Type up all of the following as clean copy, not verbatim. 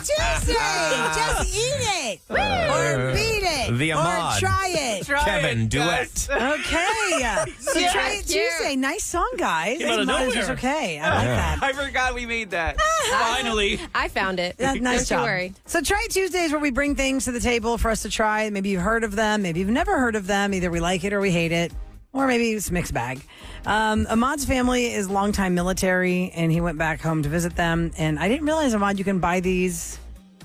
Tuesday. Just eat it. Or beat it. The Ahmad. Or try it. Kevin, duet. Okay. So try it Tuesday. Nice song, guys. Came out of nowhere. It's okay. I like that. I forgot we made that. Finally. I found it. Nice Don't job. you worry. So Try It Tuesday is where we bring things to the table for us to try. Maybe you've heard of them. Maybe you've never heard of them. Either we like it or we hate it. Or maybe it's a mixed bag. Ahmad's family is longtime military, and he went back home to visit them. And I didn't realize, Ahmad, you can buy these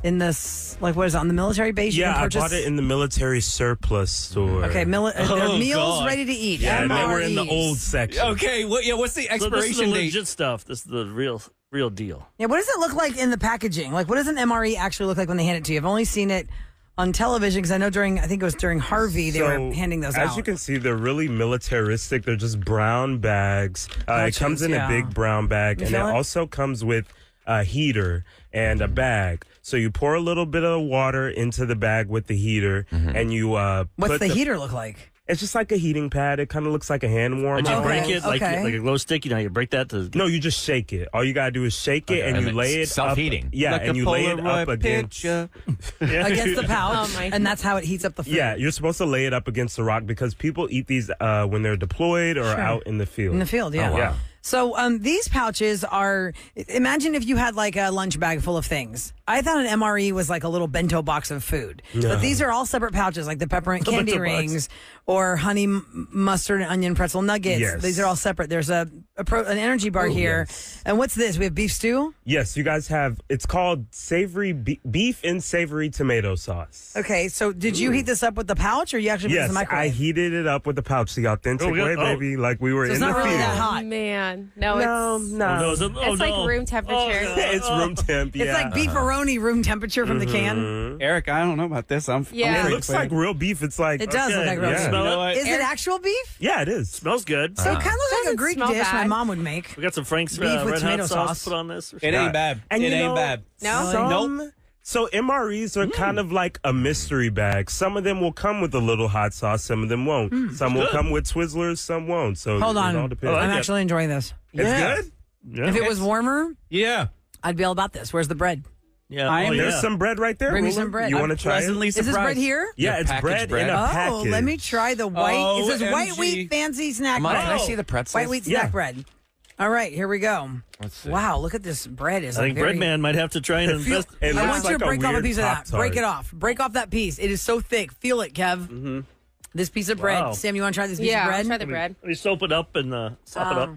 in this, like, what is it, on the military base? You Yeah, can I purchase? bought it in the military surplus store. Okay, they're meals God. ready to eat. Yeah, and they were in the MREs. old section. Okay, what's the So this is the expiration date? legit stuff. This is the real deal. Yeah, what does it look like in the packaging? Like, what does an MRE actually look like when they hand it to you? I've only seen it on television because I know I think it was during Harvey, they were handing those out. As you can see, they're really militaristic. They're just brown bags. It comes in a big brown bag, and it also comes with a heater and a bag. So you pour a little bit of water into the bag with the heater, and you What's the heater look like? It's just like a heating pad. It kind of looks like a hand warmer. Did you break it like okay. like a glow stick? You know, you break that to. No, you just shake it. All you gotta do is shake it, and you lay it self-heating. up. Yeah, Like and a you lay it Polaroid up against. Against the pouch, Oh, my and that's how it heats up the food. Yeah, you're supposed to lay it up against the rock because people eat these when they're deployed or out in the field. In the field, yeah. Oh, wow. Yeah. So these pouches are, imagine if you had like a lunch bag full of things. I thought an MRE was like a little bento box of food. No. But these are all separate pouches, like the peppermint candy bento box. rings or honey mustard and onion pretzel nuggets. Yes. These are all separate. There's an energy bar here. yes. And what's this? We have beef stew? Yes, you guys have. It's called savory beef and savory tomato sauce. Okay, so did you heat this up with the pouch or you actually put this Yes, in the I microwave? heated it up with the pouch the authentic we got- way, baby. Like we were So it's in the not really field. that hot. Man. No, No, it's no. is it? it's like room temperature. It's room temp. Yeah. It's like beefaroni room temperature from the can. Eric, I don't know about this. Yeah. It looks like real beef. It's like It does look like real yeah. beef. Smell it? Is it actual beef? Yeah, it is. Smells good. So it kind of looks like a Doesn't Greek smell dish my bad. mom would make. We got some Frank's Beef with red tomato hot sauce sauce. put on this. It ain't bad. And it you ain't know, bad. No? Some, so MREs are kind of like a mystery bag. Some of them will come with a little hot sauce. Some of them won't. Some will come with Twizzlers. Some won't. So Hold it on. all depends. I'm actually enjoying this. It's good. Yeah. If it was warmer, Yeah. I'd be all about this. Where's the bread? Yeah. I am- There's some bread right there. Bring me Rula. some bread. You I'm want to try it? Pleasantly Is this surprised. bread here? Yeah, The it's packaged bread bread? in a Oh, package. let me try the white. It says white OMG. wheat fancy snack Ahmad, bread. can I see the pretzels? White wheat Yeah. snack bread. All right, here we go. Let's see. Wow, look at this bread. Is I think very... Breadman might have to try and invest. It I looks want you like to break off a weird piece of that. Pop-Tart. Break it off. Break off that piece. It is so thick. Feel it, Kev. Mm-hmm. This piece of bread. Wow. Sam, you want to try this piece Yeah, of I'll bread? try the bread. We soap it up and sop it up.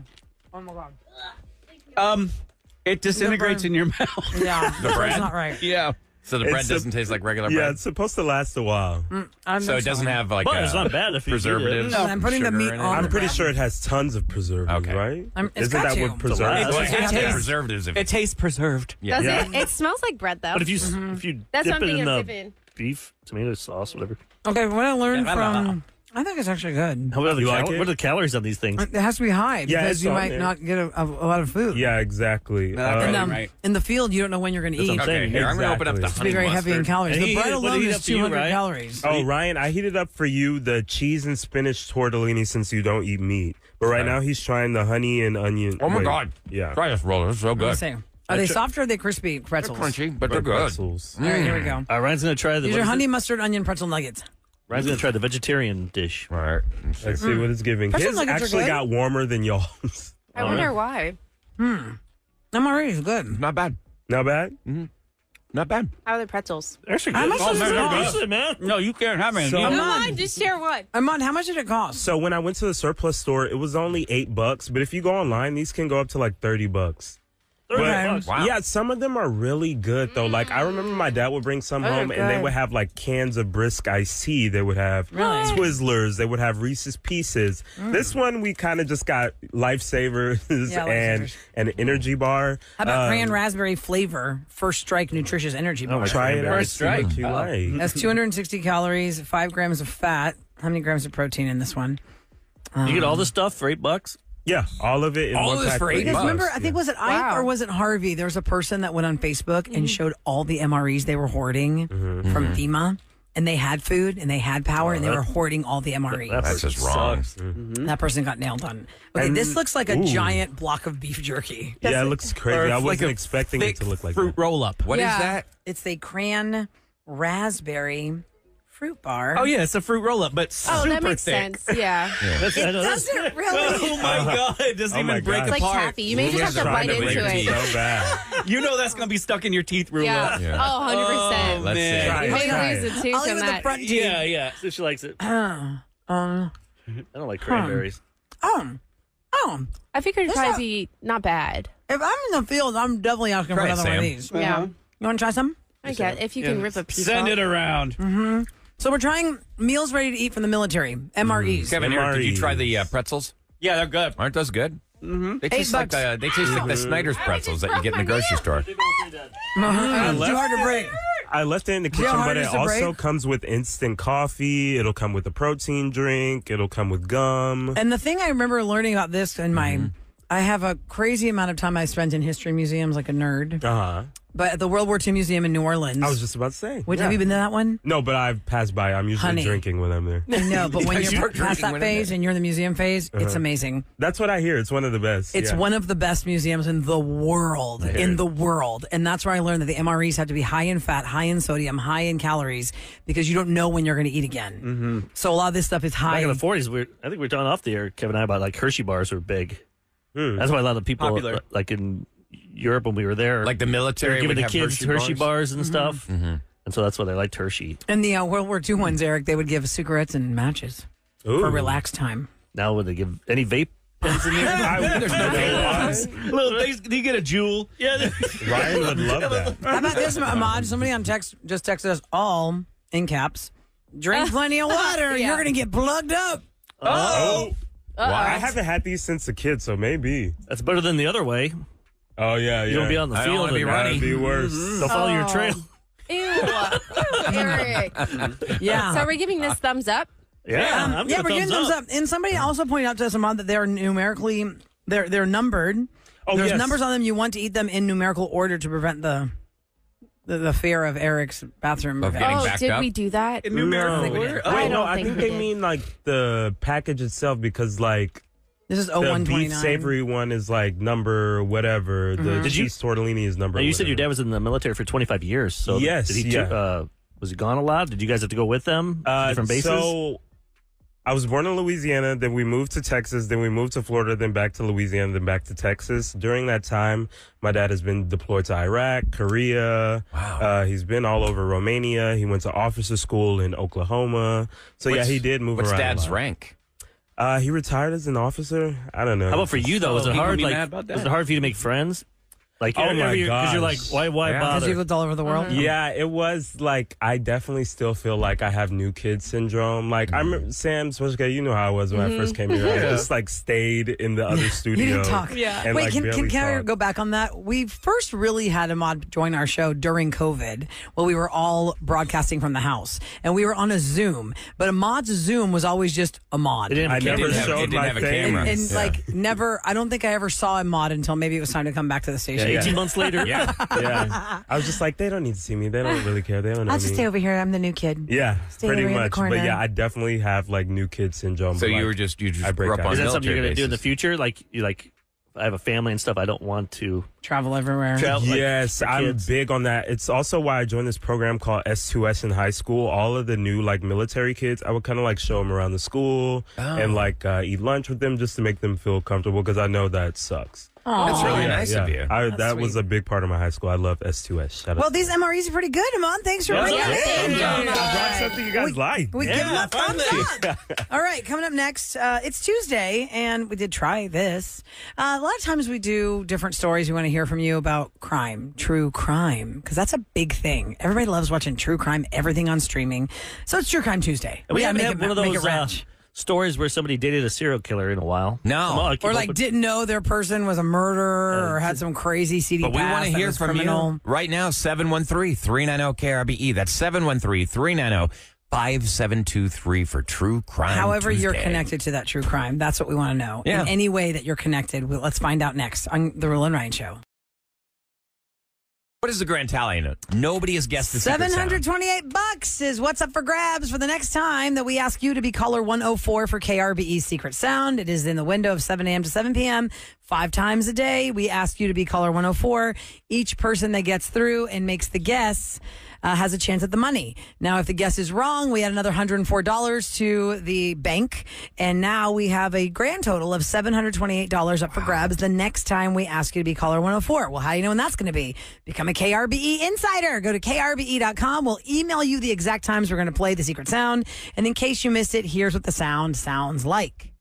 Oh my god. It disintegrates in your mouth. Yeah, The that's bread? not right. Yeah. So the bread It's doesn't taste like regular Yeah, bread. it's supposed to last a while. So it doesn't have like But it's not bad if you eat it. preservatives. No, I'm putting the sugar meat in it. on I'm the pretty bread. sure it has tons of preservatives, Okay. right? It's Isn't got that to. what preservatives? Well, It Yeah. has Yeah. preservatives. It tastes preserved. Does Yeah. it? It smells like bread, though. But if you That's dip something it in you're the dipping. beef, tomato sauce, whatever. Okay, what I learned from... I think it's actually good. What are the, You like it? what are the calories on these things? It has to be high Yeah, because it's you on might there. not get a lot of food. Yeah, exactly. And, Right. in the field, you don't know when you're going to That's eat. what I'm Okay, saying. here, I'm going to open up the Exactly. It's honey very heavy in mustard. calories. And The he bread heated- what alone did he is heat up for you, 200 right? calories. Oh, Ryan, I heated up for you the cheese and spinach tortellini since you don't eat meat. But right now he's trying the honey and onion. Oh my Wait, God. Yeah. Try this roller. It's so Let me good. see. Are they soft or are they crispy pretzels? Crunchy, but they're good. Pretzels. All right, here we go. Ryan's going to try the These what are is it? honey mustard onion pretzel nuggets. Ryan's going to try the vegetarian dish. All right. Let's see what it's giving. Pretzel His nuggets are actually good. got warmer than y'all's. I wonder why. MRE is good. Not bad. Not bad? Not bad. How are the pretzels? Actually, How good. much Oh, does man, it they're cost? decent, man. No, you can't have any. So- Come Ahmad. on, just share one. Ahmad, how much did it cost? So when I went to the surplus store, it was only $8. But if you go online, these can go up to like $30. $30. Wow. Yeah, some of them are really good though. Like I remember my dad would bring some Those are home, and they good. would have like cans of brisk iced tea. They would have Really? Twizzlers. They would have Reese's Pieces. This one we kind of just got Lifesavers Yeah, Lifesavers. and an energy bar. How about cran raspberry flavor First Strike nutritious energy bar? Try it out. First See what strike. you like. That's 260 calories, 5 grams of fat. How many grams of protein in this one? You get all this stuff for $8? Yeah, all of it in All one of this pack. for $8? Because remember, I think, was it Ike Wow. or was it Harvey? There was a person that went on Facebook and showed all the MREs they were hoarding from FEMA. and they had food and they had power and they were hoarding all the MRE. That's just wrong. That person got nailed on. Okay, this looks like a giant block of beef jerky. Yeah, it looks crazy. I wasn't like a expecting it to look like fruit that. roll up. What is that? It's a cran raspberry fruit bar. Oh, yeah, it's a fruit roll up, but Oh, super that makes thick. sense. Yeah. It doesn't really. Oh, my God. It doesn't Oh my even break God. It's like apart. taffy. You may just have to Trying bite to make into it it. so bad. You know that's going to be stuck in your teeth, Roula. Yeah. Yeah. Oh, 100%. Let's see. man. You may Try lose it. a tooth I'll in eat with the that. front teeth. Yeah. So she likes it. I don't like cranberries. Oh. I figured it'd That's probably be not bad. If I'm in the field, I'm definitely asking for Try it, another one of Sam. these. Yeah. You want to try some? I get if you can rip a piece Send off. it around. So we're trying meals ready to eat from the military, MREs. Kevin, Eric, did you MREs. try the pretzels? Yeah, they're good. Aren't those good? Mm-hmm. They taste $8. like the Snyder's pretzels that you get in the grocery store. Too hard to break. I left it in the kitchen, how hard but it it is to also break? comes with instant coffee. It'll come with a protein drink. It'll come with gum. And the thing I remember learning about this in my, I have a crazy amount of time I spent in history museums like a nerd. Uh-huh. But at the World War II Museum in New Orleans. I was just about to say. Have you been to that one? No, but I've passed by. I'm usually Honey. drinking when I'm there. I know, but when you you're were past drinking that when I'm phase there. and you're in the museum phase, it's amazing. That's what I hear. It's one of the best. It's yeah. one of the best museums in the world. And that's where I learned that the MREs have to be high in fat, high in sodium, high in calories because you don't know when you're going to eat again. So a lot of this stuff is high. Back in the 40s, I think we were talking off the air, Kevin and I, about like Hershey bars were big. That's why a lot of people, Popular. like in Europe when we were there, Like the they were military giving would the have kids Hershey bars and stuff. And so that's why they liked Hershey. In the World War II ones, Eric, they would give cigarettes and matches Ooh. for relaxed time. Now would they give any vape pens in there? There's no Do you get a jewel? Yeah. Ryan would love that. How about this, Ahmad? Somebody on text just texted us all in caps. Drink plenty of water. Yeah. You're going to get plugged up. Oh. Why? I haven't had these since a kid, so maybe. That's better than the other way. Oh, yeah, yeah. You don't be on the I don't field. wanna be and running. That'd be worse. They'll follow your trail. Ew. Eric. Yeah. So are we giving this thumbs up? Yeah, I'm Yeah, gonna we're getting thumbs up. And somebody also pointed out to us, Ahmad, that they're numerically, they're numbered. Oh, There's yes. numbers on them. You want to eat them in numerical order to prevent the fear of Eric's bathroom. Of event. getting Oh, backed did up? we do that? No. we did. Wait, I no, don't I think think we they did. mean like the package itself because like This is the beef 0129. savory one is like number whatever. The Did you- cheese tortellini is number Now, you said your whatever. dad was in the military for 25 years. So Yes, did he yeah. was he gone a lot? Did you guys have to go with them to different bases? So I was born in Louisiana, then we moved to Texas, then we moved to Florida, then back to Louisiana, then back to Texas. During that time, my dad has been deployed to Iraq, Korea. Wow. He's been all over Romania. He went to officer school in Oklahoma. So yeah, he did move What's around. Dad's a lot. rank? He retired as an officer. I don't know. How about for you though? Was it people hard? be Like, mad about that. was it hard for you to make friends? Like, Oh, my because you're like, gosh. why Yeah. Because bother? you lived all over the world. Yeah, it was like I definitely still feel like I have new kid syndrome. Like I remember Sam Swishka, you know how I was when I first came here. I just like stayed in the other studio. You didn't talk. Yeah. And, Wait, like, can barely I talked. go back on that? We first really had Ahmad join our show during COVID while we were all broadcasting from the house. And we were on a Zoom. But Ahmad's Zoom was always just Ahmad. It didn't I have a never camera. have- it showed didn't my have a face. camera. And Yeah. like never, I don't think I ever saw Ahmad until maybe it was time to come back to the Yeah, station. 18 months later. Yeah. Yeah. I was just like, they don't need to see me. They don't really care. They don't know I'll me. just stay over here. I'm the new kid. Yeah, Stay pretty over in the much. corner. But yeah, I definitely have like new kid syndrome. So but, you like, just I break grew up down. on Is that something you're military going to do in the bases. future? Like, I have a family and stuff. I don't want to Travel everywhere. travel. like, Yes, for I'm kids. big on that. It's also why I joined this program called S2S in high school. All of the new like military kids, I would kind of like show them around the school and like eat lunch with them just to make them feel comfortable because I know that sucks. That's really Yeah, nice yeah. of you. That was sweet. a big part of my high school. I love S2S. Shout out. Well, these MREs are pretty good, Ahmad. Thanks for bringing it in. I brought something you guys like. We give them a thumbs up. All right, coming up next, it's Tuesday, and we did try this. A lot of times we do different stories. We want to hear from you about crime, true crime, because that's a big thing. Everybody loves watching true crime, everything on streaming. So it's True Crime Tuesday. We gotta haven't had one of make it those ranch. stories where somebody dated a serial killer in a while. No. Come on, keep Or up like with- didn't know their person was a murderer or had some crazy CD But we want to past that hear was from criminal. you right now, 713-390-KRBE. That's 713-390-5723 for True Crime However you're Tuesday. connected to that true crime, that's what we want to know. Yeah. In any way that you're connected, let's find out next on The Roula and Ryan Show. What is the grand tally? Nobody has guessed the secret sound. $728 is what's up for grabs for the next time that we ask you to be caller 104 for KRBE's secret sound. It is in the window of 7 a.m. to 7 p.m. 5 times a day. We ask you to be caller 104. Each person that gets through and makes the guess has a chance at the money. Now, if the guess is wrong, we add another $104 to the bank. And now we have a grand total of $728 up for grabs the next time we ask you to be caller 104. Well, how do you know when that's going to be? Become a KRBE insider. Go to krbe.com. We'll email you the exact times we're going to play the secret sound. And in case you missed it, here's what the sound sounds like.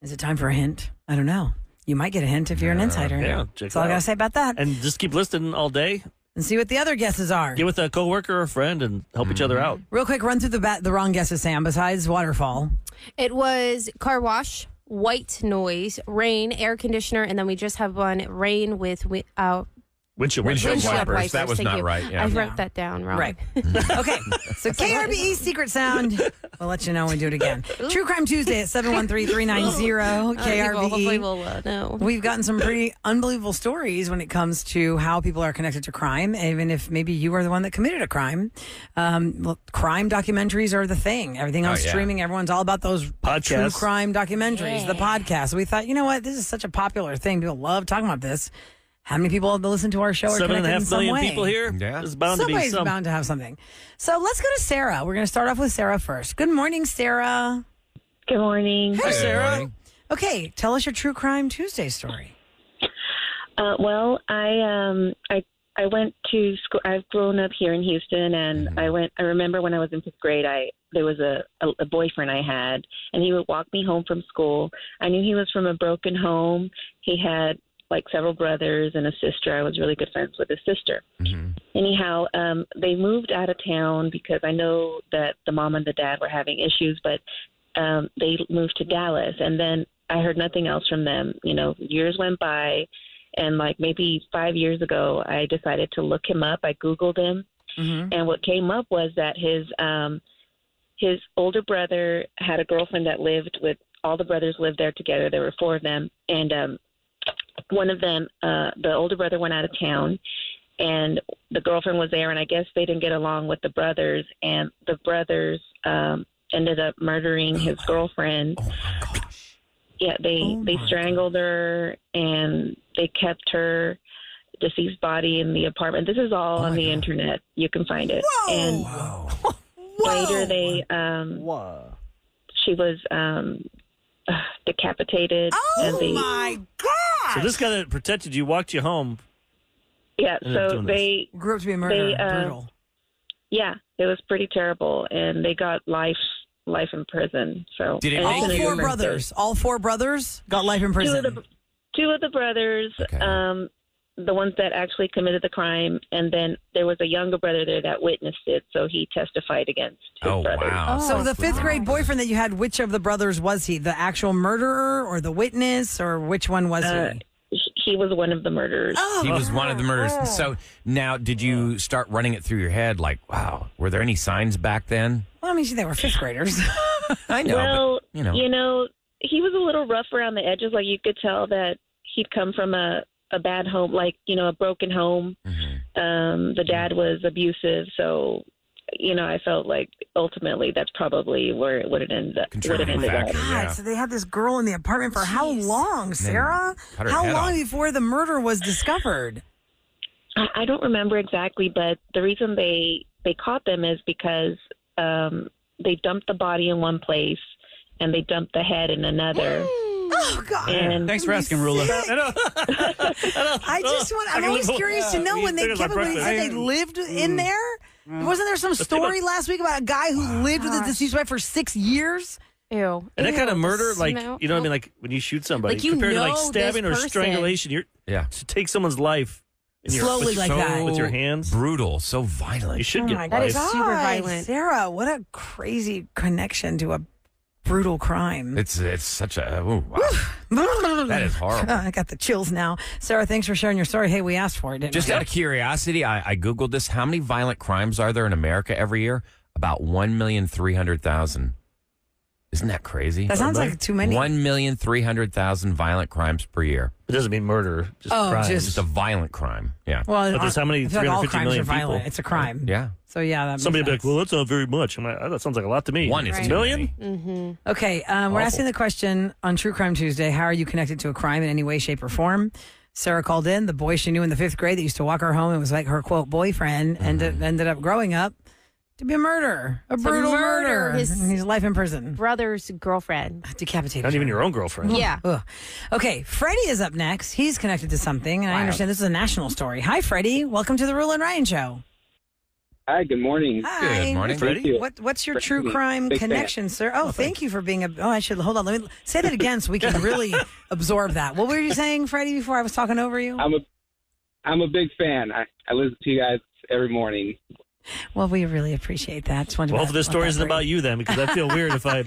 Is it time for a hint? I don't know. You might get a hint if you're an insider. Yeah, that's all I got to say about that. And just keep listening all day. And see what the other guesses are. Get with a coworker or a friend and help each other out. Real quick, run through the wrong guesses, Sam, besides waterfall. It was car wash, white noise, rain, air conditioner, and then we just have one rain with Windshield Windshield wipers. wipers. That was Thank not you. right. Yeah. I wrote that down wrong. Right. Okay. So KRBE's secret sound. We'll let you know when we do it again. True Crime Tuesday at 713-390 KRBE. Hopefully we'll know. We've gotten some pretty unbelievable stories when it comes to how people are connected to crime, even if maybe you are the one that committed a crime. Crime documentaries are the thing. Everything on streaming, everyone's all about those podcasts. True crime documentaries, the podcast. We thought, you know what? This is such a popular thing. People love talking about this. How many people have listened to our show are connected in some way? 7.5 million people here. Yeah. There's bound to be Somebody's some. bound to have something. So let's go to Sarah. We're going to start off with Sarah first. Good morning, Sarah. Good morning. Hey, Good Sarah. morning. Okay, tell us your True Crime Tuesday story. Well, I went to school. I've grown up here in Houston, and I remember when I was in 5th grade, there was a boyfriend I had, and he would walk me home from school. I knew he was from a broken home. He had like several brothers and a sister. I was really good friends with his sister. Anyhow, they moved out of town because I know that the mom and the dad were having issues, but they moved to Dallas. And then I heard nothing else from them. You know, years went by, and like maybe 5 years ago, I decided to look him up. I Googled him, and what came up was that his older brother had a girlfriend that lived with, all the brothers lived there together. There were 4 of them, and one of them, the older brother went out of town, and the girlfriend was there, and I guess they didn't get along with the brothers, and the brothers ended up murdering his girlfriend. Oh, my gosh. Yeah, they strangled her, and they kept her deceased body in the apartment. This is all on the internet. You can find it. Whoa. And later they, she was decapitated. Oh, and my God. So this guy that protected you walked you home. Yeah, so doing they grew up to be a murderer. Brutal. Yeah, it was pretty terrible, and they got life in prison. So Did it and make it's All in a 4 different brothers. state. All 4 brothers got life in prison. Two of the brothers, Okay. the ones that actually committed the crime, and then there was a younger brother there that witnessed it, so he testified against his brothers. Wow. So the 5th grade boyfriend that you had, which of the brothers was he? The actual murderer or the witness, or which one was he? He was one of the murderers. Oh, He was one of the murderers. So now, did you start running it through your head? Like, wow, were there any signs back then? Well, I mean, they were 5th graders. I know. Well, but, you know. He was a little rough around the edges. Like, you could tell that he'd come from a bad home, like, a broken home. The dad was abusive, so I felt like ultimately that's probably where it would have ended up. Contributing factor. God, Yeah. so they had this girl in the apartment for how long, Sarah? cut her How head long off. before the murder was discovered? I don't remember exactly, but the reason they caught them is because they dumped the body in one place and they dumped the head in another. Oh, God. And Thanks for asking, Roula. I'm always curious to know when they said they lived in there. Wasn't there some story last week about a guy who lived with his deceased wife for 6 years? Ew. And that kind of murder, like, Smell. you know what I mean? Like when you shoot somebody, Like, you compared to like know stabbing or this person. strangulation, to take someone's life in your, Slowly with, like that. with your hands. Brutal, so You violent. should Oh get my life. That is God, super violent. Sarah, what a crazy connection to a brutal crime. It's such a wow. That is horrible. I got the chills now. Sarah, thanks for sharing your story. Hey, we asked for it, didn't Just we? out of curiosity, I Googled this. How many violent crimes are there in America every year? About 1,300,000. Isn't that crazy? That sounds like too many. 1,300,000 violent crimes per year. It doesn't mean murder, just crime. Just a violent crime. Yeah. Well, But there's how many? I feel like all 350 crimes million are violent. people. It's a crime. Yeah. So yeah, that Somebody makes will be like, sense. well, that's not very much. I'm like, oh, that sounds like a lot to me. One is a too million? many. Okay, we're asking the question on True Crime Tuesday. How are you connected to a crime in any way, shape, or form? Sarah called in. The boy she knew in the 5th grade that used to walk her home and was like her, quote, boyfriend, and ended up growing up to be a murderer. A brutal murder. He's life in prison. Brother's girlfriend. Decapitated. Not even your own girlfriend. Yeah. Ugh. Okay, Freddie is up next. He's connected to something, and I understand this is a national story. Hi, Freddie. Welcome to the Roula and Ryan Show. Hi, good morning. Hi. Good morning, Thank Freddie. you. What's your Freddie, true crime big fan. connection, sir? Oh, thank you for being a. Oh, I should hold on. Let me say that again so we can really absorb that. What were you saying, Freddie? Before I was talking over you. I'm a big fan. I listen to you guys every morning. Well, we really appreciate that. Just wanted to Well, hopefully this let story that isn't break. about you then, because I feel weird if I.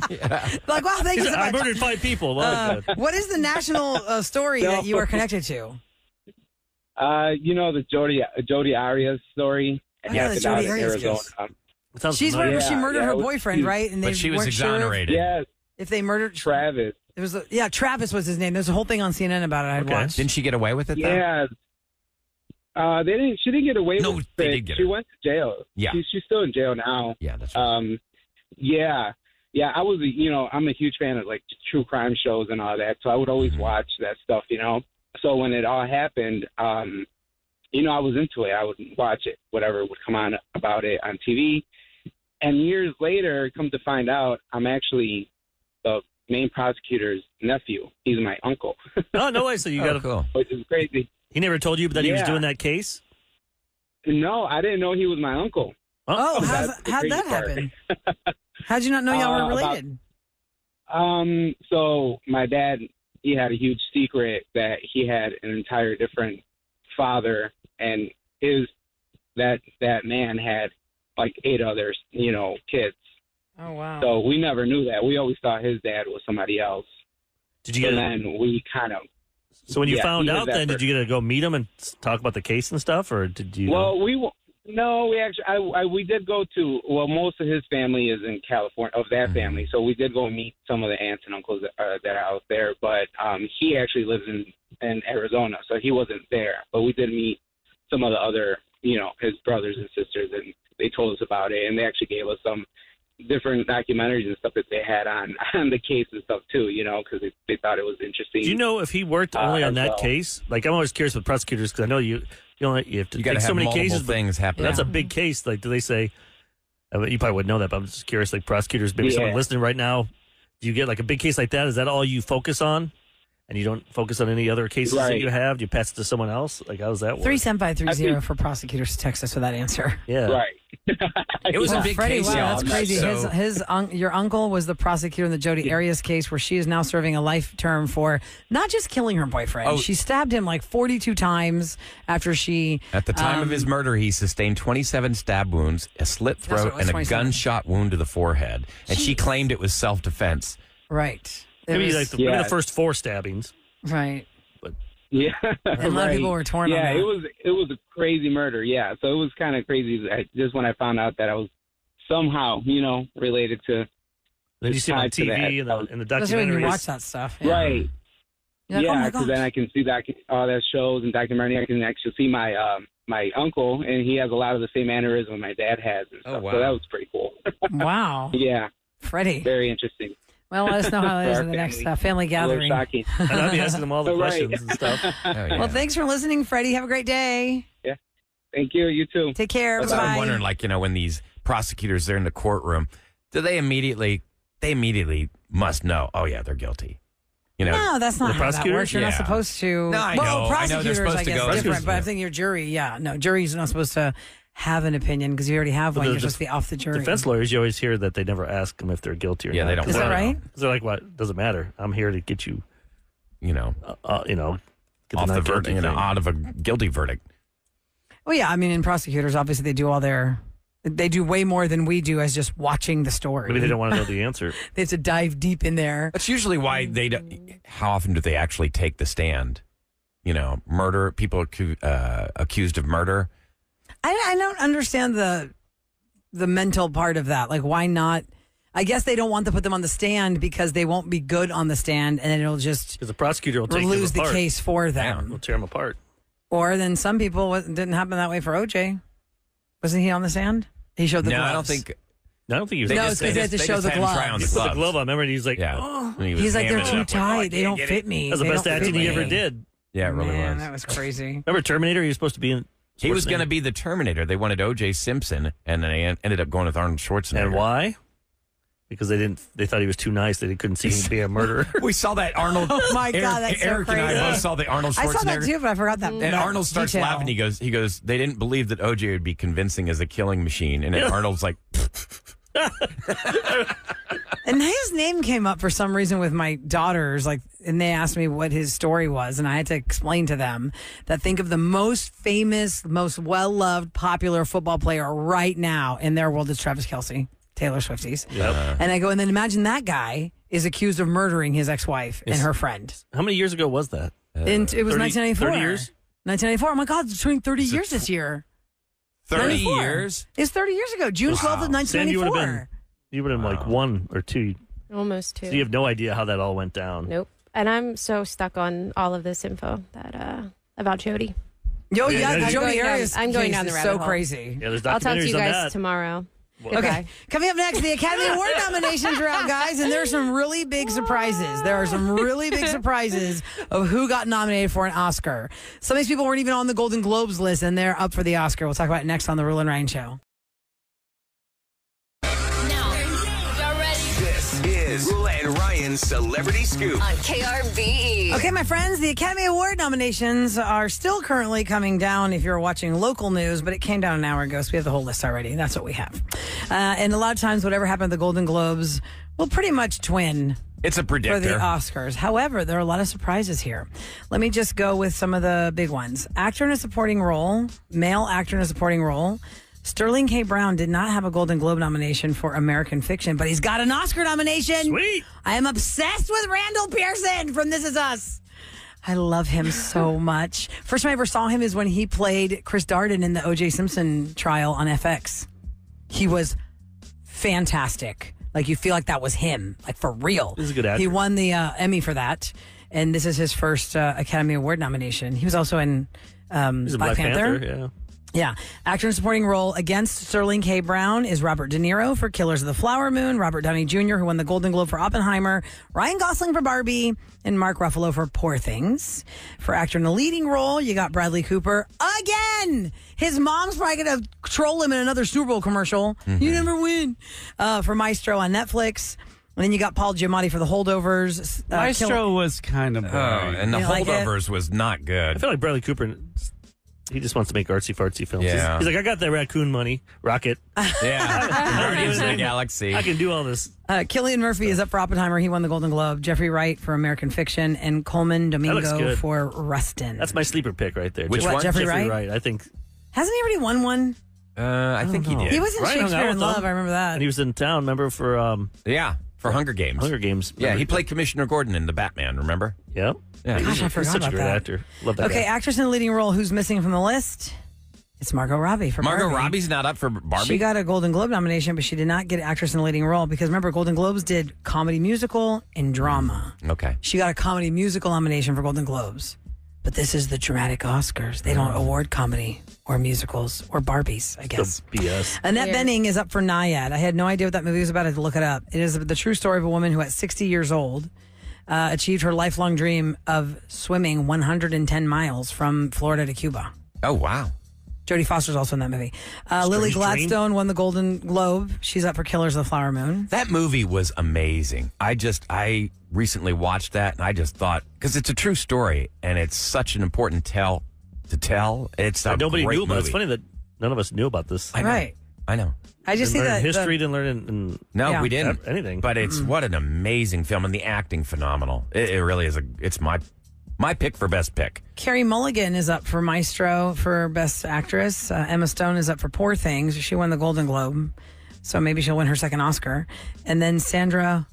Like, wow, thank you so I much. murdered 5 people. Well, good. What is the national story that you are connected to? You know the Jodi Arias story. Oh, yeah, the Happened out Jodi in Arias Arizona. case. It sounds She's familiar. where she murdered her it was boyfriend, huge. right? And But she was weren't sure exonerated. Yes, if they murdered Travis. It was Travis was his name. There's a whole thing on CNN about it. I'd Okay. watched. Didn't she get away with it, though? Yeah. They didn't. She didn't get away No, with they it. did get She her. went to jail. Yeah. She's still in jail now. Yeah, that's right. Yeah. I was. I'm a huge fan of like true crime shows and all that. So I would always watch that stuff. So when it all happened, I was into it. I would watch it, whatever would come on about it on TV. And years later, come to find out, I'm actually the main prosecutor's nephew. He's my uncle, Oh, no way. So you got cool. which is crazy. He never told you that he was Yeah. doing that case? No, I didn't know he was my uncle. Oh, That's the how'd that crazy part. happen? How'd you not know y'all were About- related? So my dad, he had a huge secret that he had an entire different father, and that man had like 8 other, kids. Oh wow. So we never knew that. We always thought his dad was somebody else. Did you get And then we kind of. So when you Yeah, found he was out, that then did you get to go meet him and talk about the case and stuff, or did you? Well, we actually we did go to. Well, most of his family is in California, of that family. So we did go meet some of the aunts and uncles that are out there. But he actually lives in Arizona, so he wasn't there. But we did meet some of the other, his brothers and sisters, and they told us about it, and they actually gave us some different documentaries and stuff that they had on the case and stuff too, because they thought it was interesting. Do you know if he worked only on as that well. case? Like, I'm always curious with prosecutors because I know you have to You got take to have so many multiple cases. but things happen. That's a big case. Like, do they say? I mean, you probably wouldn't know that, but I'm just curious. Like, prosecutors, maybe someone Yeah. listening right now, do you get like a big case like that? Is that all you focus on, and you don't focus on any other cases that Right. you have? Do you pass it to someone else? Like, how does that work? 37530 for prosecutors to text us with that answer. Yeah, Right. It was a big Freddie, case, wow, y'all. that's crazy. So- Your uncle was the prosecutor in the Jodi Arias case, where she is now serving a life term for not just killing her boyfriend. Oh. She stabbed him like 42 times after she. At the time of his murder, he sustained 27 stab wounds, a slit what it throat, was, and a 27. gunshot wound to the forehead. And she claimed it was self-defense. Right. It maybe was- like maybe Yeah. the first 4 stabbings. right. Yeah, And a lot of people were torn Yeah, on that. it was a crazy murder. Yeah, so it was kind of crazy. Just when I found out that I was somehow, related to. Then you see it on tied to TV that. and the Especially when you documentaries. watch that stuff. Right. You're like, oh Yeah, my because gosh. then I can see all that shows and documentary. I can actually see my my uncle, and he has a lot of the same mannerism my dad has. And stuff. Oh, wow. So that was pretty cool. Wow. Yeah, Freddie. very interesting. Well, let us know how it is For in the our next family. family A little gathering. shocking. And I'll be asking them all the Right. questions and stuff. Oh, yeah. Well, thanks for listening, Freddie. Have a great day. Thank you. You too. Take care. That's what Bye-bye. I'm wondering, like, when these prosecutors are in the courtroom, do they immediately must know, oh, yeah, they're guilty. No, that's not The how that prosecutor? works. You're not Yeah. supposed to. No, I well, know. I know prosecutors, they're supposed I to guess, go- different. But I Yeah. think your jury, no, jury's not supposed to have an opinion because you already have one. the You're supposed to be off the jury. Defense lawyers, you always hear that they never ask them if they're guilty or Yeah, not. they don't Is that wanna right? know. 'Cause they're like, what? Doesn't matter. I'm here to get you, You know, get off the not verdict, guilty thing. out of a guilty verdict. Well, yeah, I mean, in prosecutors, obviously, they do way more than we do as just watching the story. Maybe they don't want to know the answer. They have to dive deep in there. That's usually why they don't. How often do they actually take the stand? Murder, people accused of murder. I don't understand the mental part of that. Like, why not? I guess they don't want to put them on the stand because they won't be good on the stand, and it'll just Because the prosecutor will take lose them the apart. case for Yeah, them. we'll tear them apart. Or then some people, it didn't happen that way for OJ. Wasn't he on the stand? He showed the gloves. I don't think. I don't think he was. No, it's because they had to show the had him try on gloves. He put the glove on. Remember, he's like, Yeah. oh. And he was He's like, they're hamming it too up, like, tight. They don't fit me. That's the They best don't fit acting he me. ever did. Yeah, it really Man, was. that was crazy. Remember Terminator? He was supposed to be in. He was going to Schwarzenegger. be the Terminator. They wanted O.J. Simpson, and they ended up going with Arnold Schwarzenegger. And why? Because they thought he was too nice. They couldn't see him be a murderer. We saw that Arnold. Oh my God, that's so Eric and I crazy. both saw the Arnold Schwarzenegger. I saw that too, but I forgot that. And that Arnold starts detail. laughing. He goes, they didn't believe that OJ would be convincing as a killing machine. And then Arnold's like, And his name came up for some reason with my daughters, and they asked me what his story was, and I had to explain to them that think of the most famous, most well-loved, popular football player right now in their world is Travis Kelce, Taylor Swifties. Yep. And I go, and then imagine that guy is accused of murdering his ex-wife and her friend. How many years ago was that? And it was 1994. 30 years? 1994. Oh my God, it's turning 30 years this year. 30 94. years? It's 30 years ago, June 12th of Sam, you 1994. would have been like 1 or 2. Almost 2. So you have no idea how that all went down. Nope. And I'm so stuck on all of this info that about Jody. Yo, Yeah, yeah, I'm Jody going down- Arias I'm going case down the is rabbit so hole. crazy. Yeah, there's I'll talk to documentaries you on guys that. tomorrow. Okay. Goodbye. Coming up next, the Academy Award nominations are out, guys, and there are some really big surprises. There are some really big surprises of who got nominated for an Oscar. Some of these people weren't even on the Golden Globes list, and they're up for the Oscar. We'll talk about it next on the Roula and Ryan Show. This is Roula and Ryan's Celebrity Scoop on KRBE. Okay, my friends, the Academy Award nominations are still currently coming down if you're watching local news, but it came down an hour ago, so we have the whole list already. That's what we have. And a lot of times, whatever happened at the Golden Globes will pretty much twin It's a for predictor. the Oscars. However, there are a lot of surprises here. Let me just go with some of the big ones. Actor in a supporting role, male actor in a supporting role. Sterling K. Brown did not have a Golden Globe nomination for American Fiction, but he's got an Oscar nomination. Sweet. I am obsessed with Randall Pearson from This Is Us. I love him so much. First time I ever saw him is when he played Chris Darden in the O.J. Simpson trial on FX. He was fantastic. Like, you feel like that was him, like for real. He's a good actor. He won the Emmy for that, and this is his first Academy Award nomination. He was also in He's a Black Panther. Yeah. Yeah. Actor in supporting role against Sterling K. Brown is Robert De Niro for Killers of the Flower Moon, Robert Downey Jr., who won the Golden Globe for Oppenheimer, Ryan Gosling for Barbie, and Mark Ruffalo for Poor Things. For actor in a leading role, you got Bradley Cooper again. His mom's probably going to troll him in another Super Bowl commercial. You never win. For Maestro on Netflix. And then you got Paul Giamatti for The Holdovers. Maestro was kind of boring. And the You like it? Holdovers was not I good. feel like Bradley Cooper, he just wants to make artsy fartsy films. Yeah. He's like, I got that raccoon money, Rocket. Yeah. Guardians of the Galaxy. I can do all this. Cillian Murphy is up for Oppenheimer. He won the Golden Globe. Jeffrey Wright for American Fiction. And Coleman looks Domingo good. for Rustin. That's my sleeper pick right there. Which What, one? Jeffrey Jeffrey Wright? Wright. I think. Hasn't he already won one? I think he did. He was in Ryan hung Shakespeare out in with Love. them. I remember that. And he was in town, remember, for Yeah, for Hunger Games. Hunger Games. Yeah, he Remember? played Commissioner Gordon in The Batman, remember? Yep. Yeah. Gosh, I He's forgot such a about great that. actor. Love that Okay, guy. actress in a leading role who's missing from the list? It's Margot Robbie for Margot Barbie. Robbie's not up for Barbie? She got a Golden Globe nomination, but she did not get actress in a leading role because remember, Golden Globes did comedy musical and drama. Okay. She got a comedy musical nomination for Golden Globes. But this is the dramatic Oscars. They don't award comedy or musicals or Barbies, I guess. The BS. Annette Weird. Bening is up for Naiad. I had no idea what that movie was about. I had to look it up. It is the true story of a woman who at 60 years old achieved her lifelong dream of swimming 110 miles from Florida to Cuba. Oh, wow. Jodie Foster's also in that movie. Lily Strange Gladstone won the Golden Globe. She's up for Killers of the Flower Moon. That movie was amazing. I recently watched that and I just thought, because it's a true story and it's such an important tell to tell. It's a Nobody great knew about it. movie. It's funny that none of us knew about this. I know. Right. I know. I just see Didn't learn that history, didn't learn in No, Yeah. we didn't. anything. But it's what an amazing film and the acting phenomenal. It really is. It's my pick for best pick. Carrie Mulligan is up for Maestro for Best Actress. Emma Stone is up for Poor Things. She won the Golden Globe, so maybe she'll win her second Oscar. And then Sandra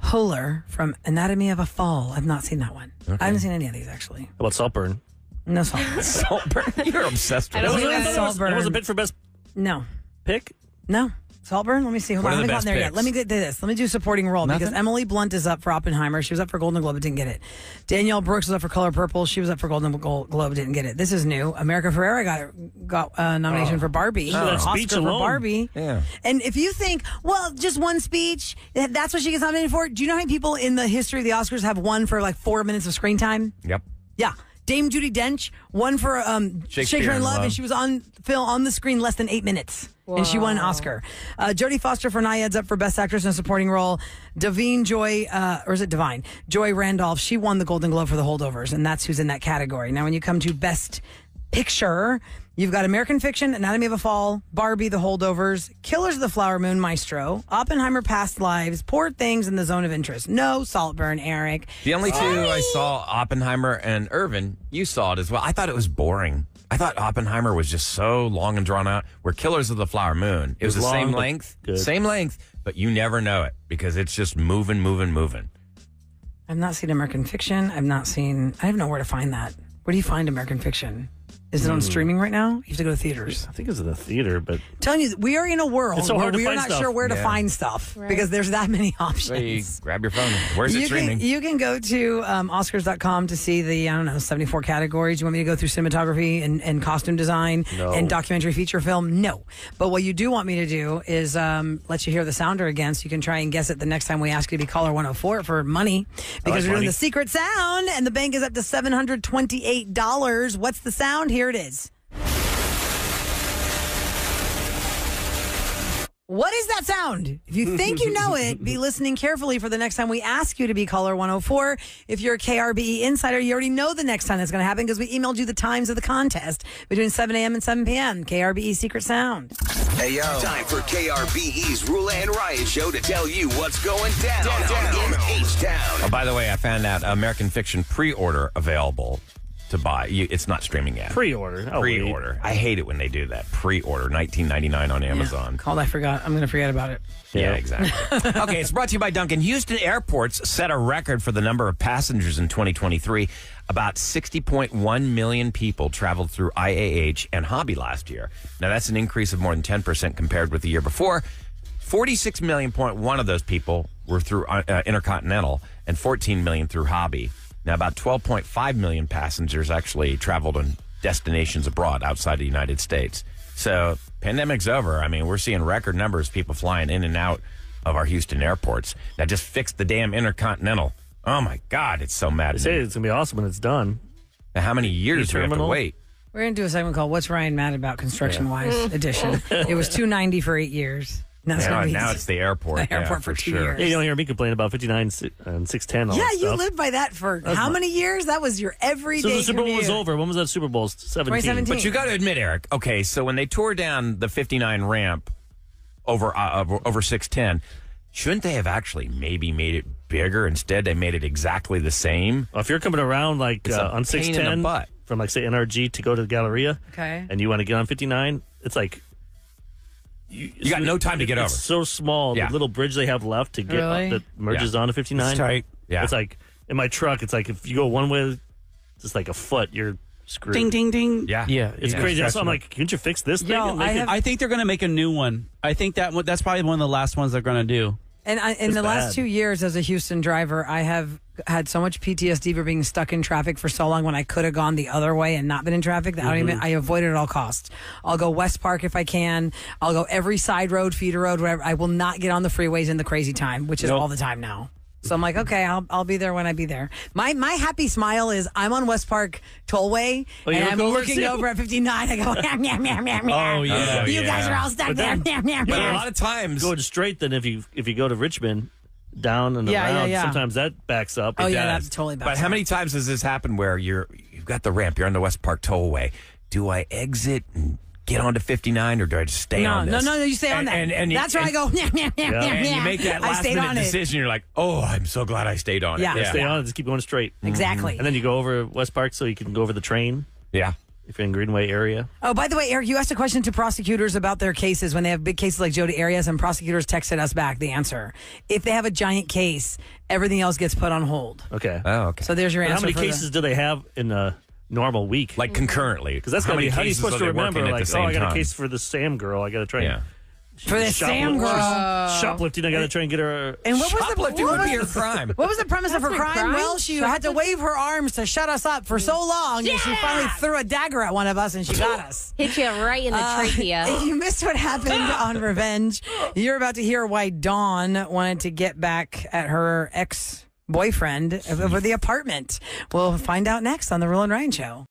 Huller from Anatomy of a Fall. I've not seen that one. I haven't seen any of these, actually. How about Saltburn? No salt. Saltburn. You're obsessed with I don't it. think Saltburn. That was a bit for best No. pick? No. Saltburn? Let me see. Hold What on. are I the haven't best gotten there yet. picks? Let me get to this. Let me do supporting role because Nothing? Emily Blunt is up for Oppenheimer. She was up for Golden Globe, but didn't get it. Danielle Brooks was up for Color Purple. She was up for Golden Globe, didn't get it. This is new. America Ferrera got a nomination for Barbie. that Oscar speech for alone. Barbie. Yeah. And if you think, well, just one speech, that's what she gets nominated for. Do you know how many people in the history of the Oscars have won for like 4 minutes of screen time? Yep. Yeah. Dame Judi Dench won for Shakespeare in Love, and she was on the screen less than 8 minutes. And she won an Oscar. Jodie Foster for Naiad's up for Best Actress in a Supporting Role. Joy Randolph, she won the Golden Globe for The Holdovers, and that's who's in that category. Now, when you come to Best Picture, you've got American Fiction, Anatomy of a Fall, Barbie, The Holdovers, Killers of the Flower Moon, Maestro, Oppenheimer, Past Lives, Poor Things, and The Zone of Interest. No Saltburn, Eric. The only two I saw, Oppenheimer and Irvin, you saw it as well. I thought it was boring. I thought Oppenheimer was just so long and drawn out. Where Killers of the Flower Moon, it was the long, same but length, good. but you never know it because it's just moving. I've not seen American Fiction. I have nowhere to find that. Where do you find American Fiction? Is it on streaming right now? You have to go to theaters. I think it's in the theater, but Telling you, we are in a world It's so where hard to we are find not stuff. sure where to Yeah. find stuff Right. because there's that many So you options. grab your phone. Where's it streaming? You can go to Oscars.com to see the, 74 categories. You want me to go through cinematography and costume design and documentary feature film? No. But what you do want me to do is let you hear the sounder again so you can try and guess it the next time we ask you to be caller 104 for money because we're doing money. the secret sound and the bank is up to $728. What's the sound? Here it is. What is that sound? If you think you know it, be listening carefully for the next time we ask you to be caller 104. If you're a KRBE insider, you already know the next time that's going to happen because we emailed you the times of the contest between 7 a.m. and 7 p.m. KRBE Secret Sound. Hey, yo. Time for KRBE's Roula and Ryan show to tell you what's going down in H-Town. Oh, by the way, I found out American Fiction pre-order available to buy. It's not streaming yet. pre-order. Oh, Pre-order. I hate it when they do that. Pre-order, $19.99 on Amazon. Called, I forgot. I'm going to forget about it. Yeah, exactly. Okay, it's brought to you by Duncan. Houston airports set a record for the number of passengers in 2023. About 60.1 million people traveled through IAH and Hobby last year. Now, that's an increase of more than 10% compared with the year before. 46 million of those people were through Intercontinental and 14 million through Hobby. Now, about 12.5 million passengers actually traveled on destinations abroad outside the United States. So, pandemic's over. I mean, we're seeing record numbers of people flying in and out of our Houston airports. Now, just fix the damn Intercontinental. Oh, my God, it's so mad. They say it's going to be awesome when it's done. Now, how many years do we have to terminal? wait? We're going to do a segment called What's Ryan Mad About Construction-Wise edition. It was $290 for 8 years. Now it's the airport. The airport for 2 years. Yeah, you don't hear me complain about 59 and 610. All Yeah, that you stuff. lived by that for how many years? That was your everyday So the Super Bowl was commute. over. When was that Super Bowl? 17. 2017. But you got to admit, Eric, okay, so when they tore down the 59 ramp over 610, shouldn't they have actually maybe made it bigger? Instead, they made it exactly the same. Well, if you're coming around like It's a on pain in the 610 butt. from like say NRG to go to the Galleria, Okay. and you want to get on 59, it's like You got no time to get over. It's so small. Yeah. The little bridge they have left to get Really? that merges onto 59. It's tight. Yeah. It's like in my truck. It's like if you go one way, just like a foot, you're screwed. Ding, ding, ding. Yeah. It's crazy. That's why I'm like, can't you fix this thing? Yo, and make it- I think they're going to make a new one. I think that's probably one of the last ones they're going to do. And in the last bad. 2 years as a Houston driver, I have had so much PTSD for being stuck in traffic for so long when I could have gone the other way and not been in traffic that I avoid it at all costs. I'll go West Park if I can. I'll go every side road, feeder road, whatever. I will not get on the freeways in the crazy time, which is all the time now. So I'm like, okay, I'll be there when I be there. My happy smile is I'm on West Park Tollway Oh, you and look I'm over looking too? over at 59. I go, meow, meow, meow, meow, meow. Oh, yeah. You guys are all stuck But there. then- Meow, meow, But a meow. lot of times, going straight. Then if you go to Richmond, down and Yeah, around, yeah. sometimes that backs up. Oh, It yeah, does. that's totally bad. but how many times has this happened where you've got the ramp, you're on the West Park Tollway? Do I exit and get onto 59 or do I just stay on this? No, you stay on that. And That's where I go, meow, meow, meow, meow, And you meow. make that I last stayed minute on it. decision. You're like, oh, I'm so glad I stayed on Yeah. it. Stay on it. Just keep going straight. Exactly. And then you go over West Park so you can go over the train Yeah. if you're in Greenway area. Oh, by the way, Eric, you asked a question to prosecutors about their cases when they have big cases like Jodi Arias, and prosecutors texted us back the answer. If they have a giant case, everything else gets put on hold. Okay. Oh, okay. So there's your But answer. how many for the- cases do they have in a normal week? Like concurrently. Because that's how going to many be how are you cases supposed are to they working remember? at Like, the same I got time? a case for the Sam girl. I got a train. Yeah. For the Sam girl. Shoplifting, I got to try and get her. And what was Shoplifting would be her crime. What was the premise of her That's her crime? crime? Well, she had to wave her arms to shut us up for so long, and she finally threw a dagger at one of us, and she got us. Hit you right in the trachea. If you missed what happened on Revenge, you're about to hear why Dawn wanted to get back at her ex-boyfriend over the apartment. We'll find out next on The Roula and Ryan Show.